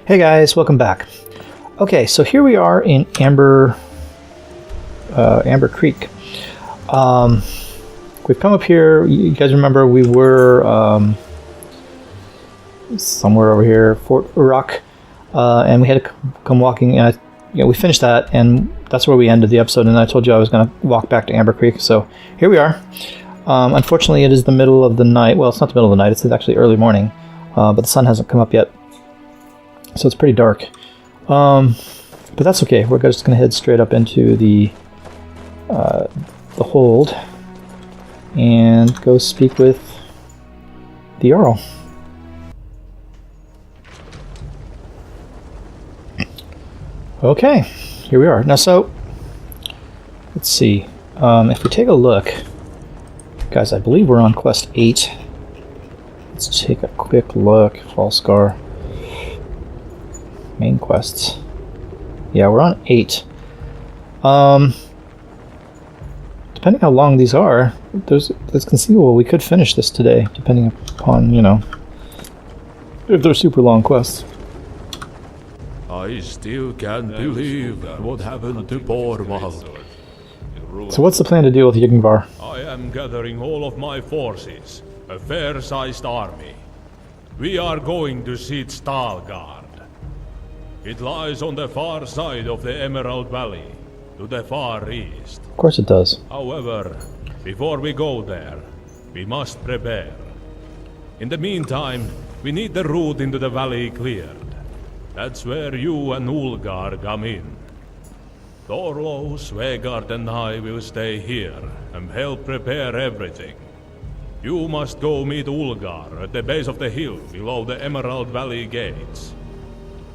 Hey guys, welcome back. Okay, so here we are in Amber Creek. We've come up here. You guys remember we were somewhere over here, Fort Rock, and we had to come walking. And we finished that, and that's where we ended the episode. And I told you I was going to walk back to Amber Creek, so here we are. Unfortunately, it is the middle of the night. Well, it's not the middle of the night. It's actually early morning, but the sun hasn't come up yet, so it's pretty dark. But that's okay. We're just going to head straight up into the hold and go speak with the Jarl. Okay, here we are. Now, so let's see. If we take a look, guys, I believe we're on quest 8. Let's take a quick look. Falskar. Main quests. Yeah, we're on 8. Depending how long these are, it's conceivable we could finish this today, depending upon, if they're super long quests. I still can't believe what happened to Borvald. So what's the plan to deal with Yngvarr? I am gathering all of my forces, a fair-sized army. We are going to siege Staalgarde. It lies on the far side of the Emerald Valley, to the far east. Of course it does. However, before we go there, we must prepare. In the meantime, we need the route into the valley cleared. That's where you and Ulgar come in. Thorlo, Svegard and I will stay here and help prepare everything. You must go meet Ulgar at the base of the hill below the Emerald Valley gates.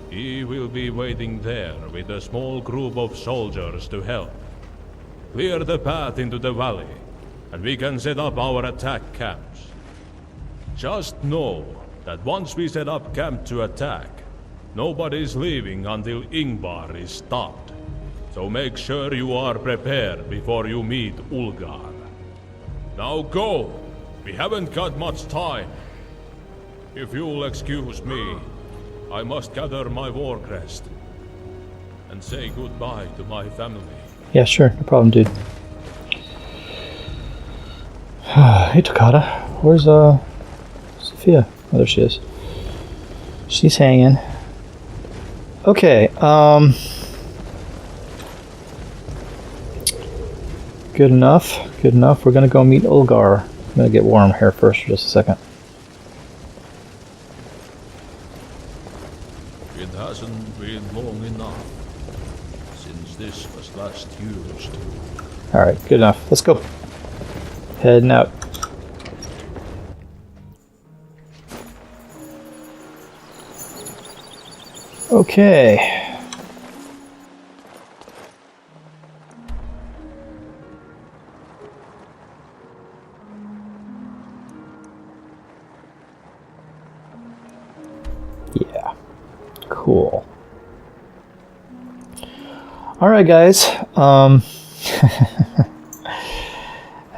He will be waiting there with a small group of soldiers to help. Clear the path into the valley, and we can set up our attack camps. Just know that once we set up camp to attack, nobody's leaving until Yngvarr is stopped. So make sure you are prepared before you meet Ulgar. Now go! We haven't got much time. If you'll excuse me, I must gather my war crest and say goodbye to my family. Yeah, sure. No problem, dude. Hey, Takata. Where's, Sophia? Oh, there she is. She's hanging. Okay, good enough. Good enough. We're gonna go meet Ulgar. I'm gonna get warm here first for just a second. It hasn't been long enough since this was last used. Alright, good enough. Let's go. Heading out. Okay. Yeah. Cool. Alright guys,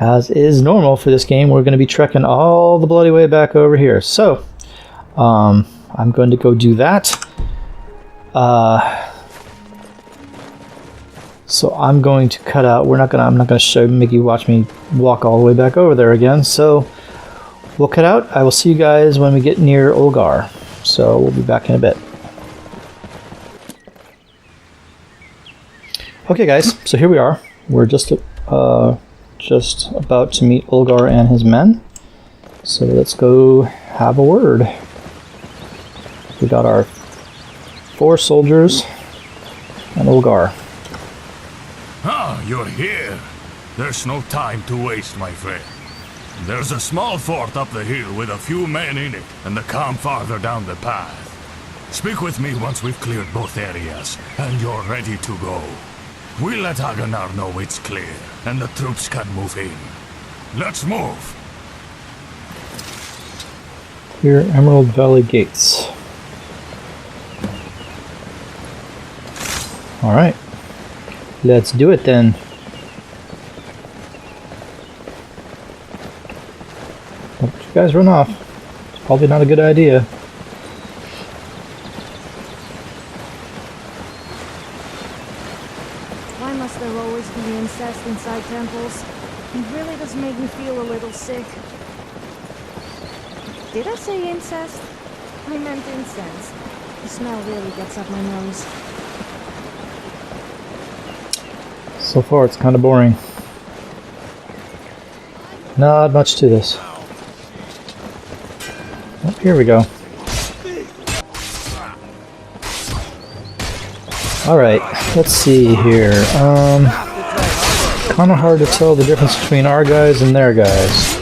as is normal for this game, we're going to be trekking all the bloody way back over here. So, I'm going to go do that. So I'm going to cut out. I'm not gonna make you watch me walk all the way back over there again. So we'll cut out. I will see you guys when we get near Ulgar. So we'll be back in a bit. Okay, guys. So here we are. We're just about to meet Ulgar and his men. So let's go have a word. We got our 4 soldiers and Ulgar. Ah, you're here. There's no time to waste, my friend. There's a small fort up the hill with a few men in it, and the camp farther down the path. Speak with me once we've cleared both areas, and you're ready to go. We'll let Agnar know it's clear, and the troops can move in. Let's move! Clear Emerald Valley gates. Alright. Let's do it then. Don't you guys run off. It's probably not a good idea. must there always be incest inside temples? It really does make me feel a little sick. Did I say incest? I meant incense. The smell really gets up my nose. So far, it's kind of boring. Not much to this. Oh, here we go. Alright, let's see here. Kind of hard to tell the difference between our guys and their guys.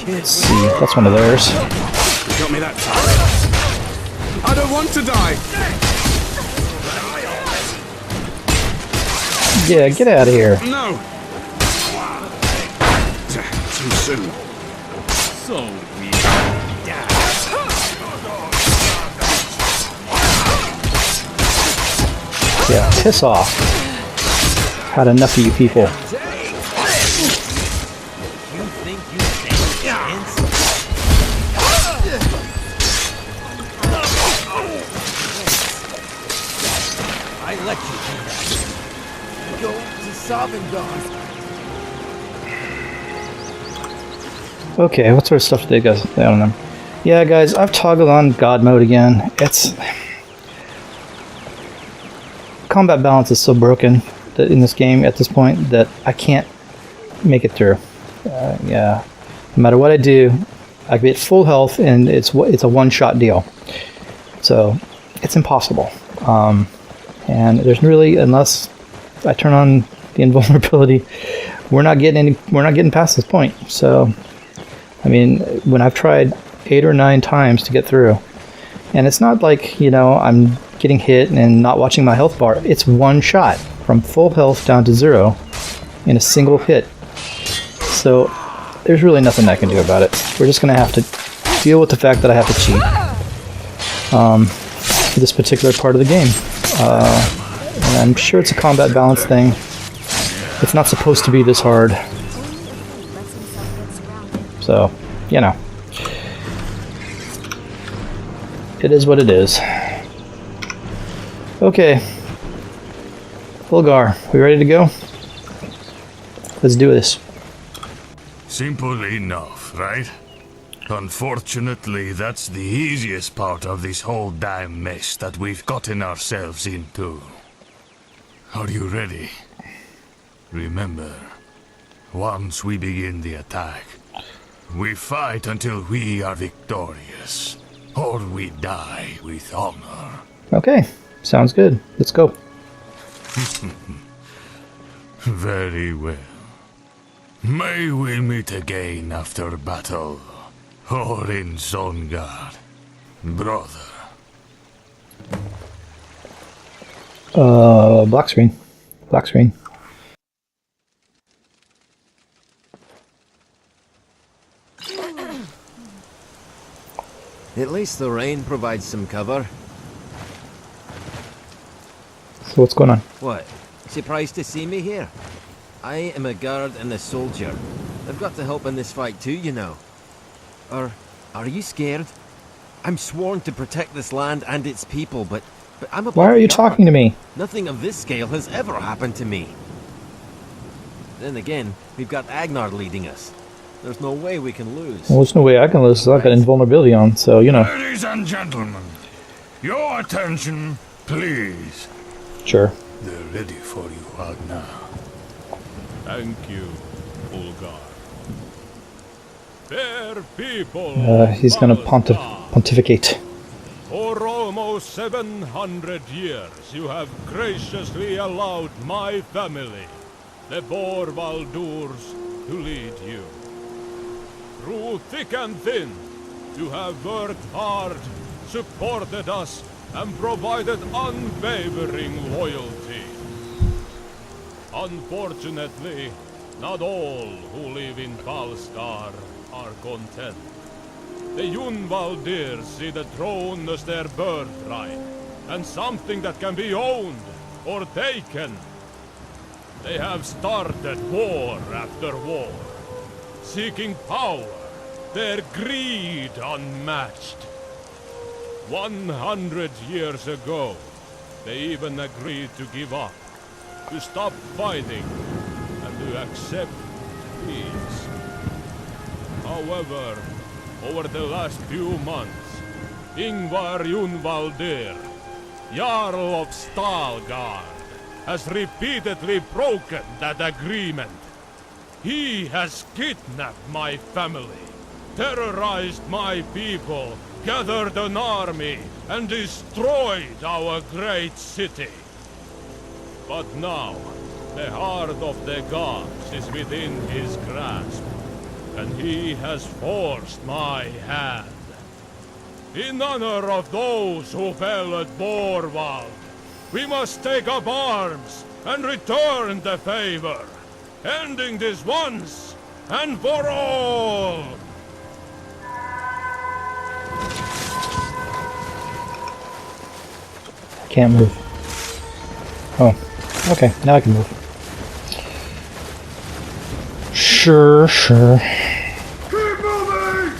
Let's see, that's one of theirs. You got me that time. I don't want to die! Yeah, get out of here. No! Too soon. So weird. Yeah, piss off. Had enough of you people. You think you stand a chance? I let you do that. Go to Sovngarde. Okay, what sort of stuff do they guys? I don't know. Yeah, guys, I've toggled on God mode again. It's combat balance is so broken that in this game at this point that I can't make it through. Yeah, no matter what I do, I get full health and it's a one-shot deal. So it's impossible. And there's really, unless I turn on the invulnerability, we're not getting past this point. So, I mean, when I've tried 8 or 9 times to get through, and it's not like, you know, I'm getting hit and not watching my health bar. It's one shot from full health down to 0 in a single hit. So there's really nothing I can do about it. We're just going to have to deal with the fact that I have to cheat for this particular part of the game. And I'm sure it's a combat balance thing. It's not supposed to be this hard. So, you know. It is what it is. Okay. Ulgar, we ready to go? Let's do this. Simple enough, right? Unfortunately, that's the easiest part of this whole damn mess that we've gotten ourselves into. Are you ready? Remember, once we begin the attack, we fight until we are victorious, or we die with honor. Okay, sounds good. Let's go. Very well. May we meet again after battle, or in Staalgarde, brother. Black screen. Black screen. At least the rain provides some cover. So what's going on? What? Surprised to see me here? I am a guard and a soldier. I've got to help in this fight too, you know. Or are you scared? I'm sworn to protect this land and its people, but I'm a Why are you talking to me? Nothing of this scale has ever happened to me. Then again, we've got Agnar leading us. There's no way we can lose. Well, there's no way I can lose, so I've got invulnerability on, so, you know. Ladies and gentlemen, your attention, please. Sure. They're ready for you, Agnar. Thank you, Ulgar. Fair people. He's gonna pontificate. For almost 700 years, you have graciously allowed my family, the Borvaldurs, to lead you. Through thick and thin, you have worked hard, supported us, and provided unwavering loyalty. Unfortunately, not all who live in Falskar are content. The Yngvarr see the throne as their birthright, and something that can be owned or taken. They have started war after war, seeking power, their greed unmatched. 100 years ago, They even agreed to give up, to stop fighting, and to accept peace. However, over the last few months, Yngvarr Jarl of Staalgarde, has repeatedly broken that agreement. He has kidnapped my family, terrorized my people, gathered an army, and destroyed our great city. But now, the heart of the gods is within his grasp, and he has forced my hand. In honor of those who fell at Borvald, we must take up arms and return the favor, ending this once and for all! Can't move. Oh, okay, now I can move. Sure. Keep moving!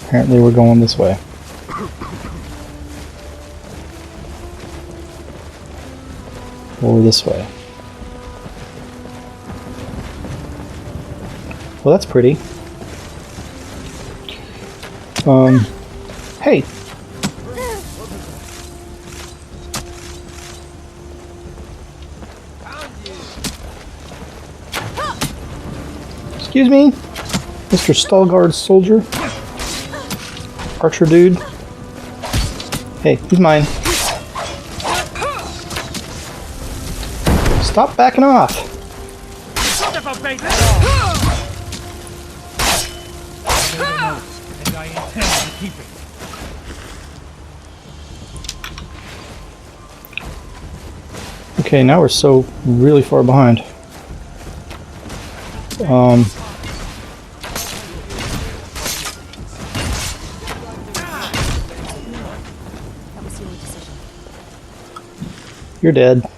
Apparently we're going this way. Or this way. Well, that's pretty. Hey! Excuse me? Mr. Staalgarde soldier? Archer dude? Hey, he's mine. Stop backing off! And I intend to keep it. Okay, now we're so really far behind. You're dead.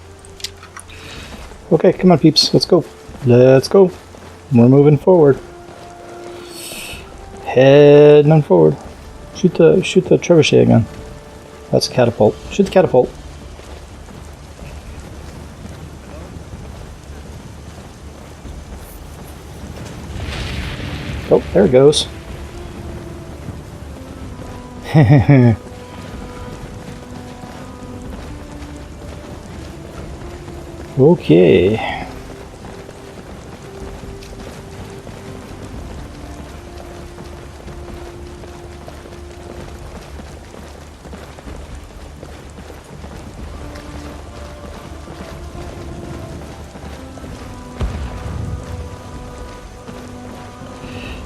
Okay, come on peeps, let's go. Let's go. We're moving forward. Heading on forward. Shoot the trebuchet again. That's a catapult. Shoot the catapult. Oh, there it goes. Okay.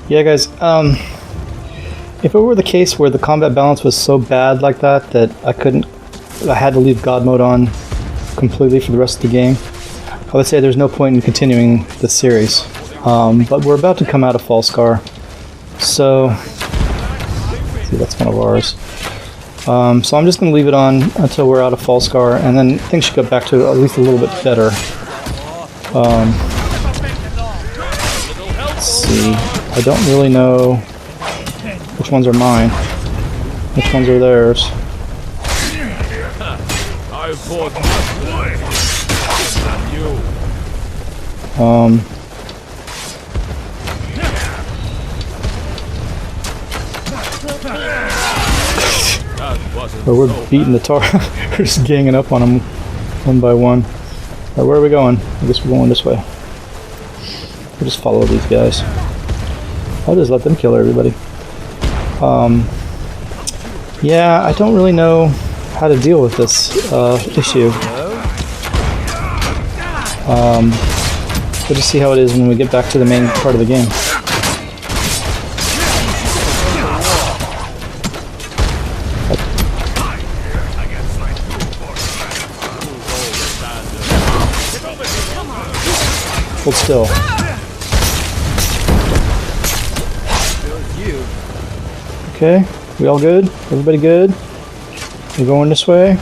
Yeah, guys, if it were the case where the combat balance was so bad like that that I had to leave God mode on completely for the rest of the game, I would say there's no point in continuing the series. But we're about to come out of Falskar, so see, that's one of ours. So I'm just going to leave it on until we're out of Falskar, and then things should go back to at least a little bit better. Let's see. I don't really know which ones are mine, which ones are theirs. I fought much than you. But we're beating the tar. We're just ganging up on them one by one. Right, where are we going? I guess we're going this way. We'll just follow these guys. I'll just let them kill everybody. Yeah, I don't really know how to deal with this issue. We'll just see how it is when we get back to the main part of the game. Hold still. Okay, we all good? Everybody good? We're going this way.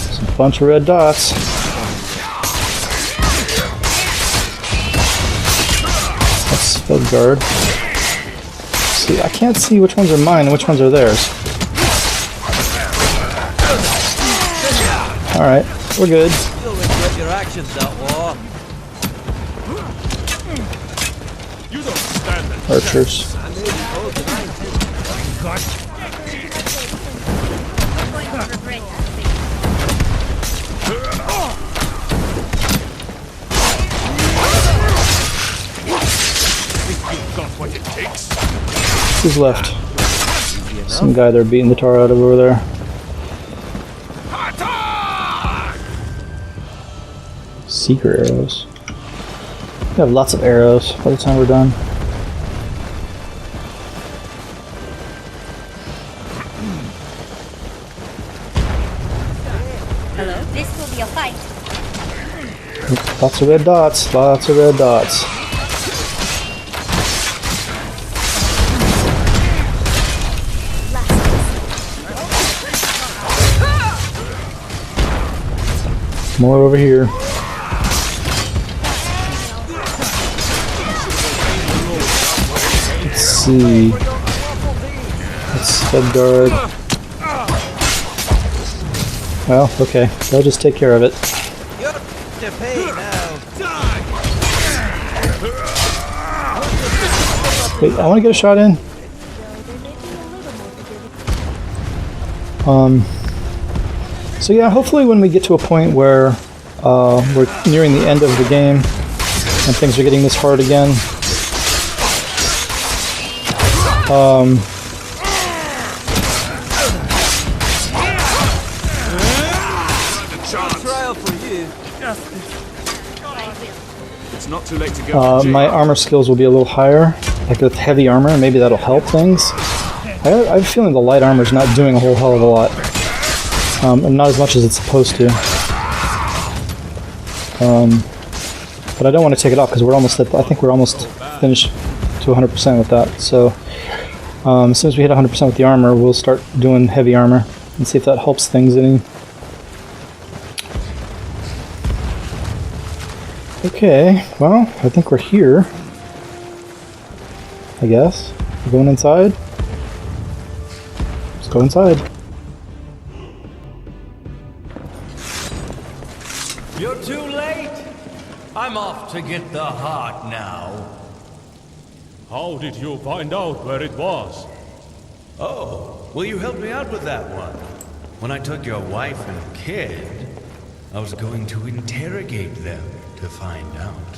There's a bunch of red dots. That's Ulgar. See, I can't see which ones are mine and which ones are theirs. Alright, we're good. You'll regret your actions, outlaw. You don't stand it. Archers. I may be old tonight. You've got what it takes. Who's left? Some guy they're beating the tar out of over there. Secret arrows. We have lots of arrows by the time we're done. Hello? This will be a fight. Lots of red dots, lots of red dots. More over here. Let's see. Let's head guard. Well, okay. They'll just take care of it. You're to pay now. Wait, I want to get a shot in. So yeah, hopefully when we get to a point where we're nearing the end of the game and things are getting this hard again, Trial for you. It's not too late to go. my armor skills will be a little higher, like with heavy armor, maybe that'll help things. I have a feeling the light armor is not doing a whole hell of a lot. And not as much as it's supposed to. But I don't want to take it off because we're almost at, I think we're almost finished to 100% with that. So as soon as we hit 100% with the armor, we'll start doing heavy armor and see if that helps things any. Okay, well, I think we're here. I guess. We're going inside. Let's go inside. You're too late! I'm off to get the heart now. How did you find out where it was? Oh, will you help me out with that one? When I took your wife and kid, I was going to interrogate them to find out.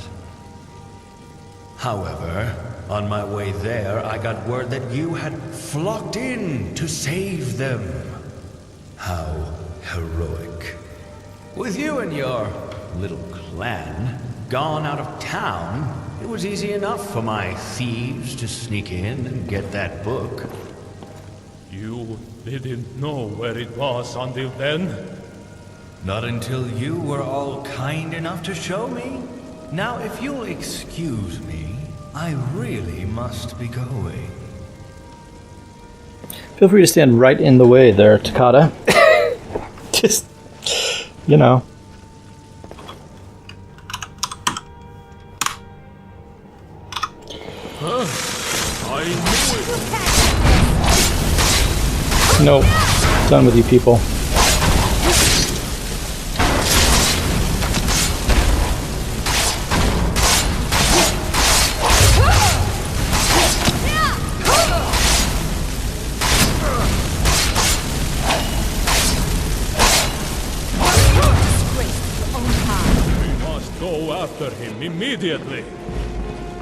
However, on my way there, I got word that you had flocked in to save them. How heroic. With you and your little clan gone out of town, it was easy enough for my thieves to sneak in and get that book. You didn't know where it was until then? Not until you were all kind enough to show me. Now, if you'll excuse me, I really must be going. Feel free to stand right in the way there, Takata. Just, you know. I knew it! Nope. Done with you people. Go after him immediately.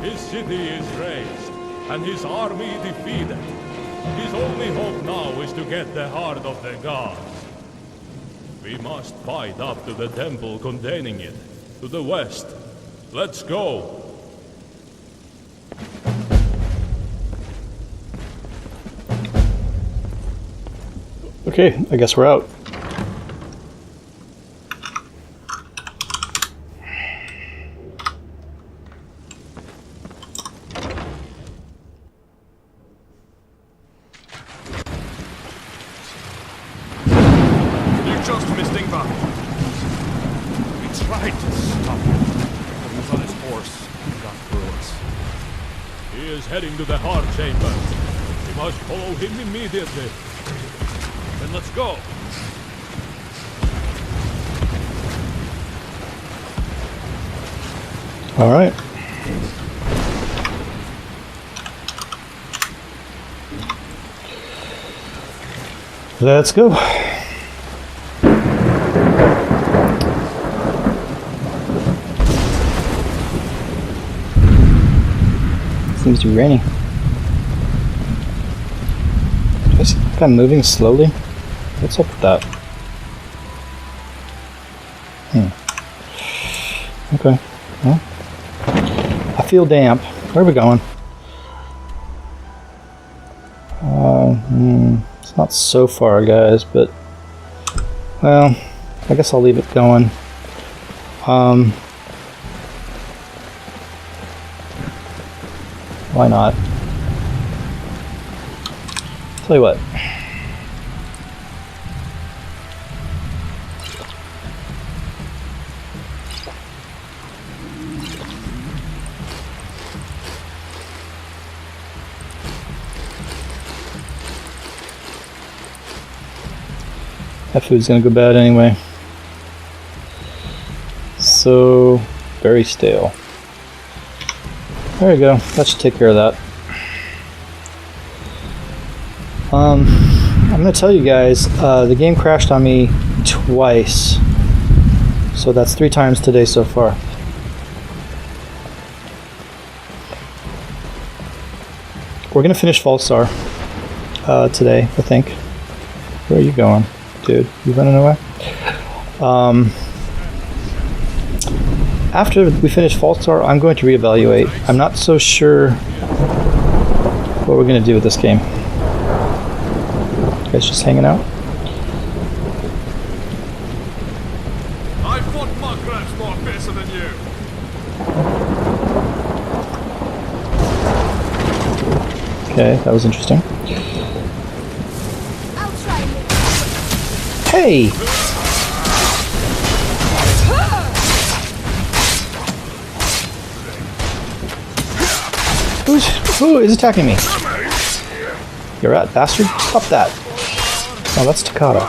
His city is razed, and his army defeated. His only hope now is to get the heart of the gods. We must fight up to the temple containing it, to the west. Let's go. Okay, I guess we're out. You just missed Yngvarr. We tried to stop him, but he was on his horse and got through us. He is heading to the heart chamber. We must follow him immediately. Then let's go. All right. Let's go. Seems to be raining. I see I'm moving slowly. What's up with that? Okay. Well, I feel damp. Where are we going? It's not so far, guys, but well, I guess I'll leave it going. Why not? Tell you what. That food's gonna go bad anyway. So, very stale. There you go. That should take care of that. I'm gonna tell you guys, the game crashed on me twice. So that's 3 times today so far. We're gonna finish Falsar today, I think. Where are you going? Dude, you running away? After we finish Falsar, I'm going to reevaluate. I'm not so sure what we're going to do with this game. You guys just hanging out? I fought Markgraf's more fiercer than you. Okay, that was interesting. I'll try and Hey! Who is attacking me? You're rat bastard. Stop that. Oh, that's Takata.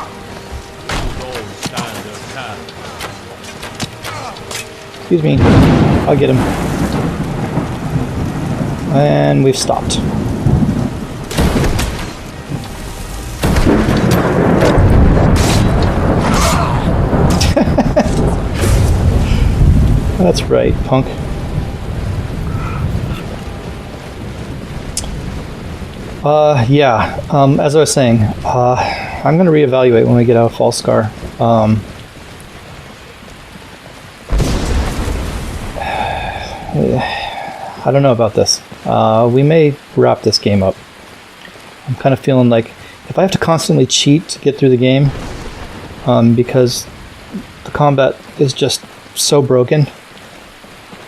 Excuse me. I'll get him. And we've stopped. That's right, punk. Yeah, as I was saying, I'm going to reevaluate when we get out of Falscar. I don't know about this. We may wrap this game up. I'm kind of feeling like if I have to constantly cheat to get through the game, because the combat is just so broken.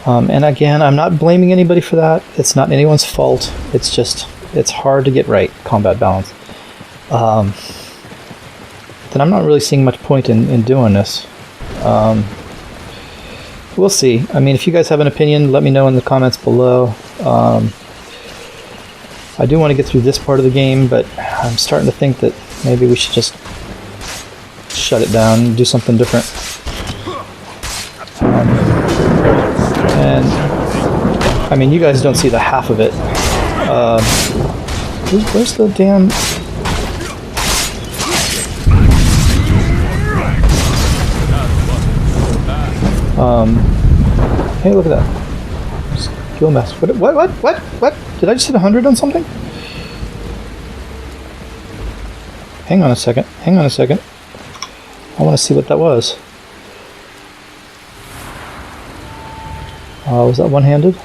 And again, I'm not blaming anybody for that. It's not anyone's fault. It's just, it's hard to get right, combat balance. Then I'm not really seeing much point in doing this. We'll see. I mean, if you guys have an opinion, let me know in the comments below. I do want to get through this part of the game, but I'm starting to think that maybe we should just shut it down and do something different. And I mean, you guys don't see the half of it. Where's the damn... Hey, look at that. Skill master. What? Did I just hit 100 on something? Hang on a second. I want to see what that was. Was that one-handed?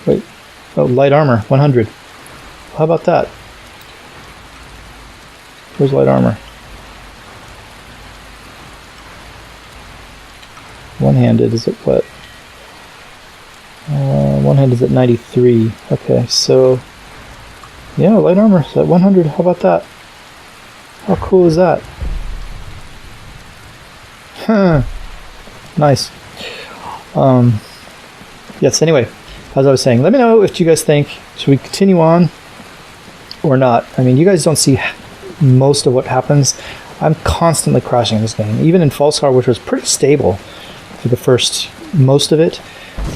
Wait. Oh, light armor, 100. How about that? Where's light armor? One-handed is at what? One-handed is at 93. Okay, so yeah, light armor is at 100. How about that? How cool is that? Huh. Nice. Yes, anyway, as I was saying, let me know what you guys think. Should we continue on or not? I mean, you guys don't see most of what happens. I'm constantly crashing in this game. Even in Falskar, which was pretty stable for the first most of it,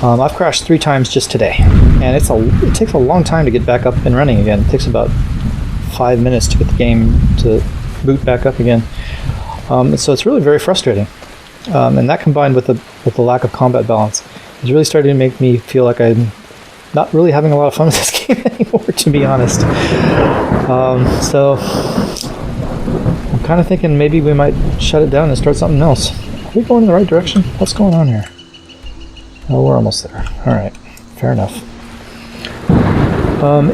I've crashed 3 times just today. And it takes a long time to get back up and running again. It takes about 5 minutes to get the game to boot back up again. So it's really very frustrating. And that combined with the lack of combat balance is really starting to make me feel like I'm not really having a lot of fun with this game anymore, to be honest. So I'm kind of thinking maybe we might shut it down and start something else. Are we going in the right direction? What's going on here? Oh, we're almost there. All right, fair enough.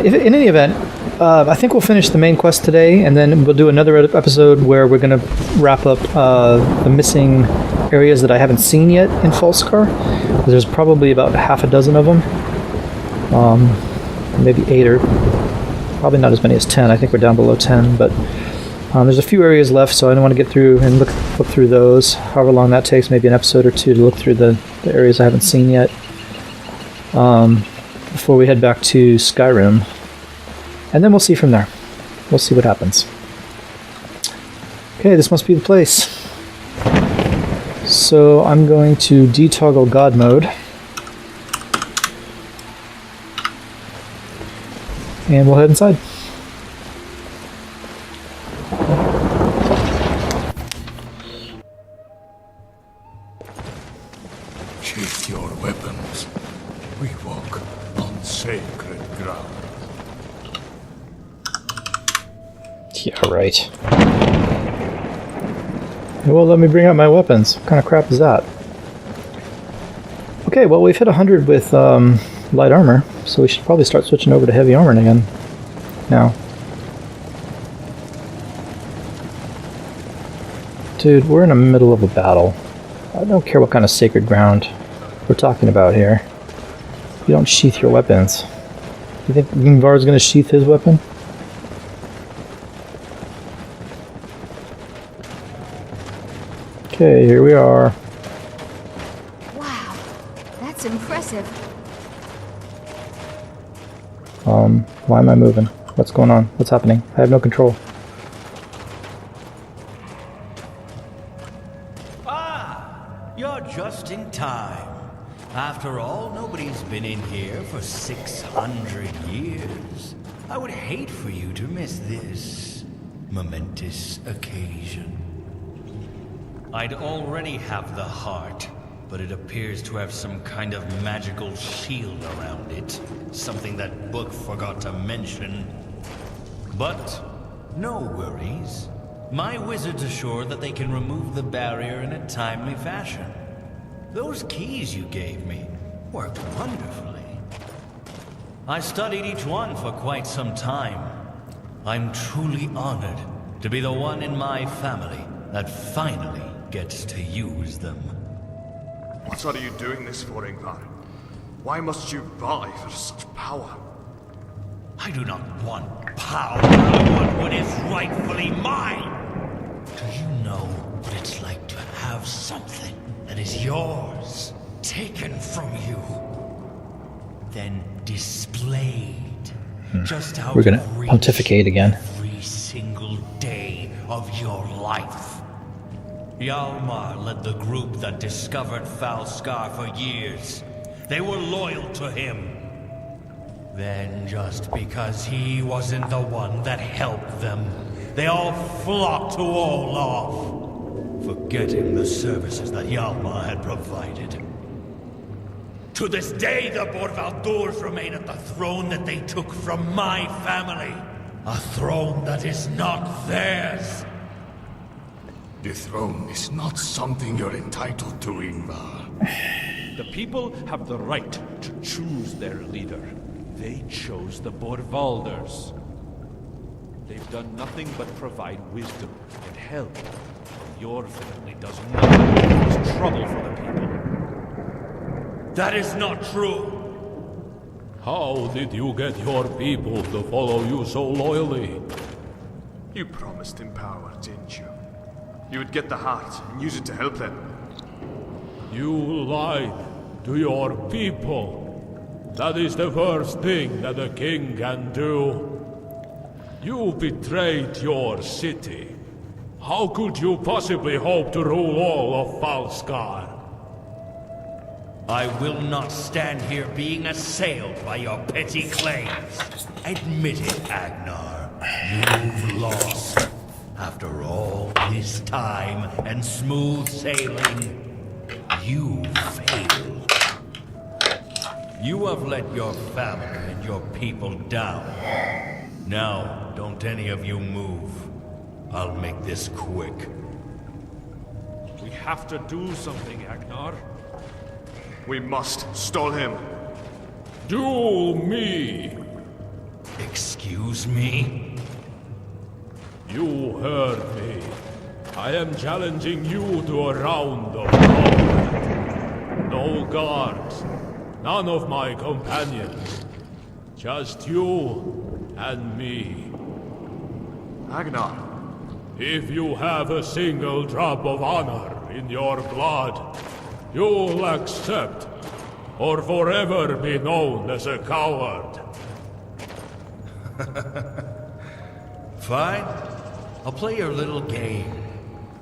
In any event, I think we'll finish the main quest today, and then we'll do another episode where we're going to wrap up the missing areas that I haven't seen yet in Falskar. There's probably about half a dozen of them. Maybe 8 or probably not as many as 10. I think we're down below 10, but there's a few areas left, so I don't want to get through and look through those. However long that takes, maybe an episode or 2 to look through the areas I haven't seen yet before we head back to Skyrim. And then we'll see from there. We'll see what happens. Okay, this must be the place. So I'm going to detoggle God mode. And we'll head inside. Sheath your weapons. We walk on sacred ground. Yeah, right. It won't let me bring out my weapons. What kind of crap is that? Okay, well, we've hit 100 with light armor, so we should probably start switching over to heavy armor again now. Dude, we're in the middle of a battle. I don't care what kind of sacred ground we're talking about here. You don't sheath your weapons. You think Yngvarr is going to sheath his weapon? Okay, here we are. Wow, that's impressive. Why am I moving? What's going on? What's happening? I have no control. Ah, you're just in time. After all, nobody's been in here for 600 years. I would hate for you to miss this momentous occasion. I'd already have the heart, but it appears to have some kind of magical shield around it. Something that book forgot to mention. But no worries. My wizards assure that they can remove the barrier in a timely fashion. Those keys you gave me worked wonderfully. I studied each one for quite some time. I'm truly honored to be the one in my family that finally gets to use them. What are you doing this for, Yngvarr? Why must you vie for such power? I do not want power. I want what is rightfully mine. Do you know what it's like to have something that is yours taken from you, then displayed? Just how We're gonna pontificate again. Every single day of your life. Hjalmar led the group that discovered Falskar for years. They were loyal to him. Then, just because he wasn't the one that helped them, they all flocked to Olaf, forgetting the services that Hjalmar had provided. To this day, the Borvaldurs remain at the throne that they took from my family. A throne that is not theirs. The throne is not something you're entitled to, Yngvarr. The people have the right to choose their leader. They chose the Borvaldurs. They've done nothing but provide wisdom and help. Your family does nothing but cause trouble for the people. That is not true. How did you get your people to follow you so loyally? You promised him power, didn't you? You would get the heart and use it to help them. You lied to your people. That is the worst thing that a king can do. You betrayed your city. How could you possibly hope to rule all of Falskar? I will not stand here being assailed by your petty claims. Admit it, Agnar. You've lost. After all this time and smooth sailing, you failed. You have let your family and your people down. Now, don't any of you move. I'll make this quick. We have to do something, Agnar. We must stall him. Duel me! Excuse me? You heard me. I am challenging you to a round of combat. No guards. None of my companions. Just you and me. Agnar. If you have a single drop of honor in your blood, you'll accept, or forever be known as a coward. Fine. I'll play your little game.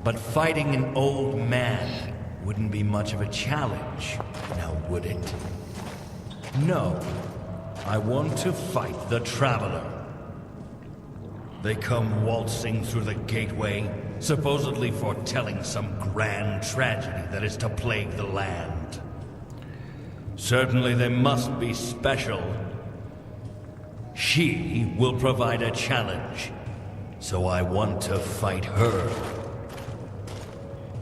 But fighting an old man wouldn't be much of a challenge, now would it? No. I want to fight the Traveler. They come waltzing through the gateway, supposedly foretelling some grand tragedy that is to plague the land. Certainly they must be special. She will provide a challenge, so I want to fight her.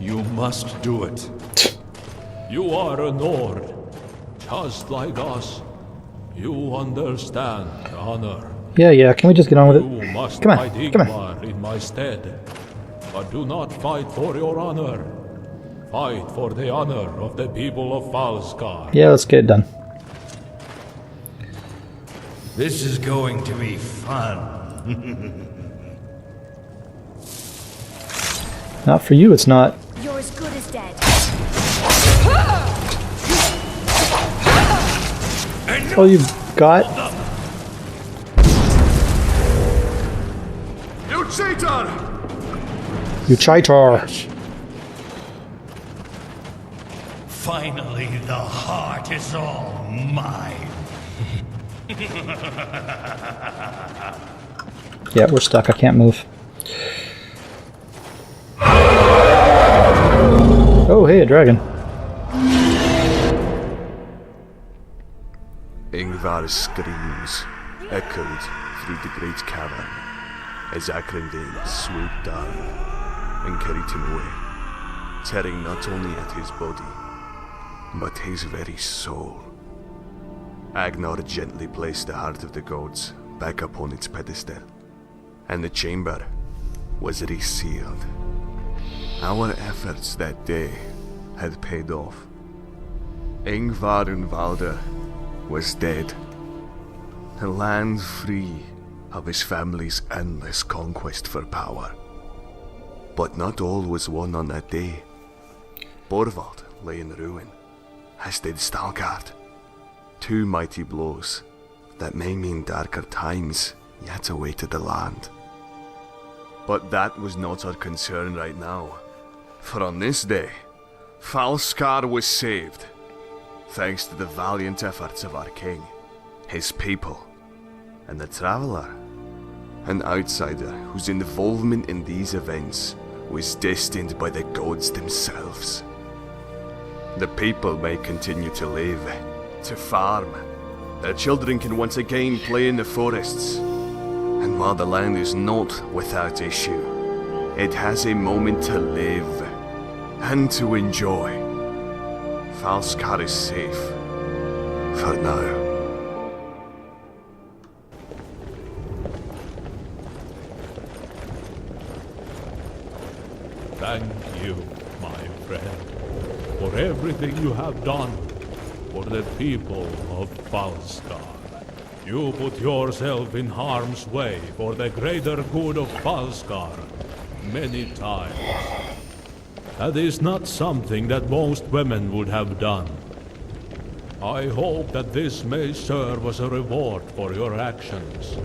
You must do it. You are a Nord, just like us. You understand honor. Yeah, can we just get on with You it? must Come on, fight come on. Yngvarr in my stead. But do not fight for your honor. Fight for the honor of the people of Falskar. Yeah, let's get it done. This is going to be fun. Not for you, it's not. You're as good as dead. Oh, you've got... You cheater! You traitor. Finally, the heart is all mine. Yeah, we're stuck. I can't move. Oh, hey, a dragon. Yngvarr's screams echoed through the great cavern as Akrandain swooped down and carried him away, tearing not only at his body, but his very soul. Agnar gently placed the heart of the gods back upon its pedestal, and the chamber was resealed. Our efforts that day had paid off. Yngvarr Unvalda was dead, the land free of his family's endless conquest for power. But not all was won on that day. Borvald lay in ruin, as did Staalgarde. Two mighty blows that may mean darker times yet awaited the land. But that was not our concern right now, for on this day, Falskar was saved, thanks to the valiant efforts of our king, his people, and the Traveler, an outsider whose involvement in these events was destined by the gods themselves. The people may continue to live, to farm. Their children can once again play in the forests. And while the land is not without issue, it has a moment to live and to enjoy. Falskar is safe for now. Thank you, my friend, for everything you have done for the people of Falskar. You put yourself in harm's way for the greater good of Falskar many times. That is not something that most women would have done. I hope that this may serve as a reward for your actions.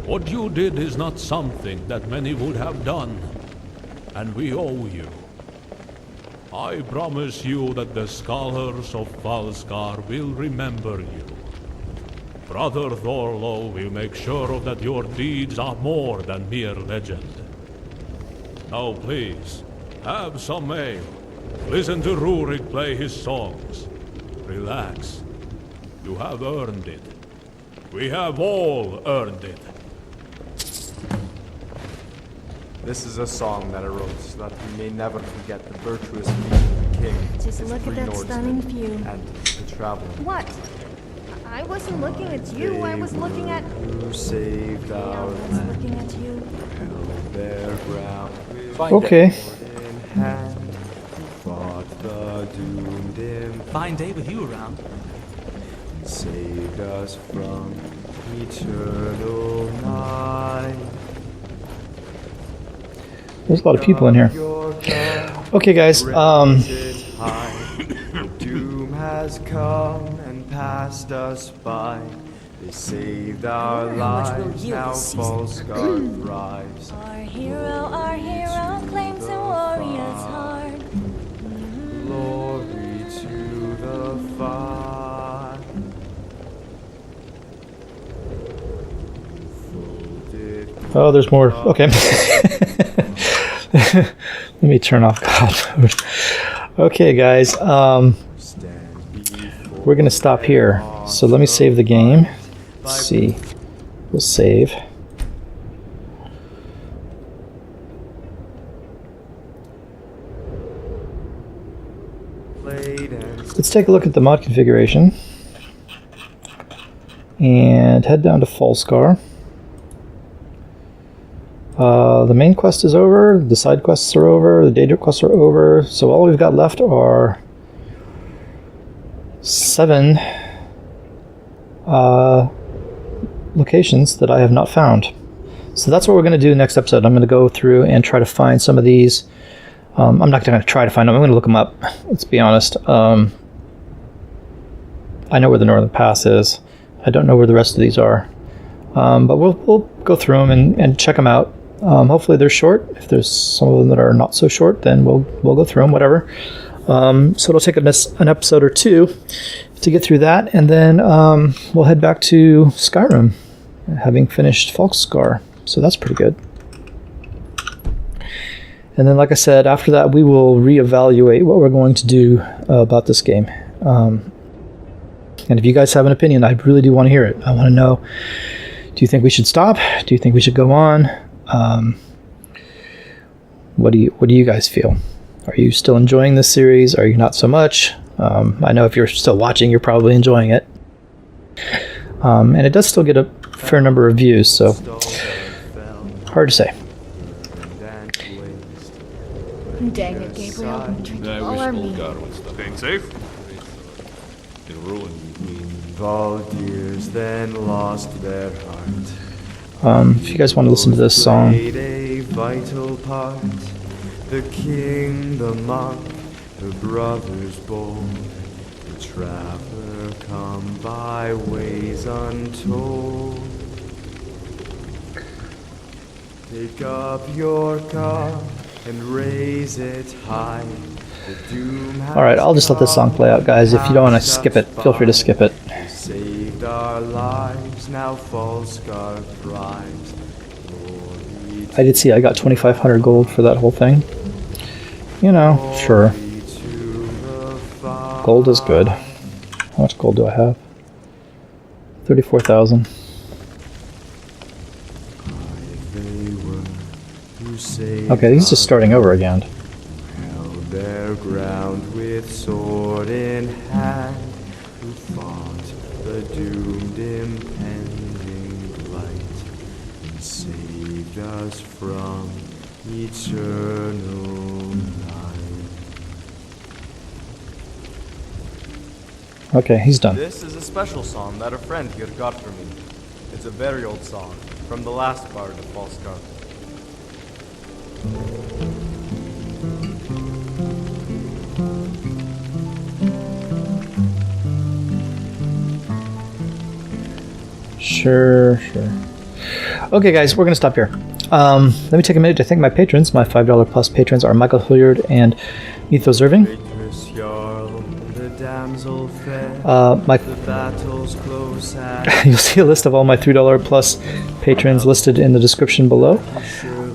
What you did is not something that many would have done, and we owe you. I promise you that the scholars of Valskar will remember you. Brother Thorlo will make sure that your deeds are more than mere legend. Now please, have some ale. Listen to Rurik play his songs. Relax. You have earned it. We have all earned it. This is a song that I wrote so that we may never forget the virtuous feat of the king, Just his look three at that Nordsmen, stunning view. and the traveler. What? I wasn't looking at you. I was looking at... Who saved Yeah, I our was land, looking at you. held their ground with Okay. sword in hand, fought the doomed in, Fine day with you around. saved us from eternal night. There's a lot of people in here. Okay, guys. Doom has come and passed us by. They saved our lives, now Falskar thrives. Our hero claims a warrior's heart. Glory to the fight. Oh, there's more. Okay. Let me turn off God mode. Okay, guys. We're gonna stop here. So let me save the game. Let's see. We'll save. Let's take a look at the mod configuration and head down to Falskar. The main quest is over, the side quests are over, the data quests are over, so all we've got left are 7 locations that I have not found. So that's what we're going to do next episode. I'm going to go through and try to find some of these. I'm not going to try to find them, I'm going to look them up, let's be honest. I know where the Northern Pass is. I don't know where the rest of these are. But we'll go through them and check them out. Hopefully they're short. If there's some of them that are not so short, then we'll go through them, whatever. So it'll take an episode or two to get through that, and then we'll head back to Skyrim, having finished Falskar. So that's pretty good. And then, like I said, after that we will reevaluate what we're going to do about this game. And if you guys have an opinion, I really do want to hear it. I want to know, do you think we should stop? Do you think we should go on? What do you guys feel? Are you still enjoying this series? Are you not so much? I know if you're still watching, you're probably enjoying it. And it does still get a fair number of views, so hard to say. Dang it, Gabriel. I wish Ulgar would stop. Staying safe? In ruin. Valdirs then lost their heart. If you guys want to listen to this song, Played a vital part. The king, the monk, the brothers bold, the traveler come by ways untold. Take up your cup and raise it high. alright, I'll just let this song play out, guys. If you don't want to skip it, feel free to skip it. Saved our lives, now Falskar thrives. I did see I got 2,500 gold for that whole thing. You know, sure. Gold is good. How much gold do I have? 34,000. Okay, he's just starting over again. Held their ground with sword in hand, who fought the doomed impending blight, and saved us from eternal night. Okay, he's done. This is a special song that a friend here got for me. It's a very old song, from the last bard of Falskar. Sure. Okay, guys, we're going to stop here. Let me take a minute to thank my patrons. My $5 plus patrons are Michael Hilliard and Mythos Irving. You'll see a list of all my $3 plus patrons listed in the description below.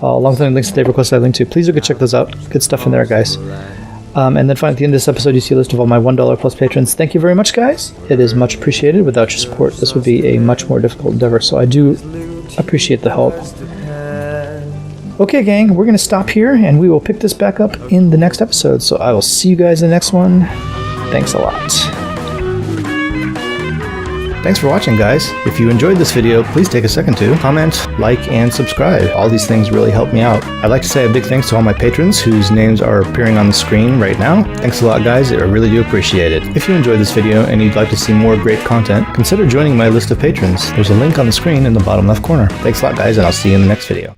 Along with the links to Dave requests I linked to. Please do go check those out. Good stuff in there, guys. And then finally, at the end of this episode, you see a list of all my $1 plus patrons. Thank you very much, guys. It is much appreciated. Without your support, this would be a much more difficult endeavor, so I do appreciate the help. Okay, gang, we're going to stop here, and we will pick this back up in the next episode. So I will see you guys in the next one. Thanks a lot. Thanks for watching, guys. If you enjoyed this video, please take a second to comment, like, and subscribe. All these things really help me out. I'd like to say a big thanks to all my patrons whose names are appearing on the screen right now. Thanks a lot, guys. I really do appreciate it. If you enjoyed this video and you'd like to see more great content, consider joining my list of patrons. There's a link on the screen in the bottom left corner. Thanks a lot, guys, and I'll see you in the next video.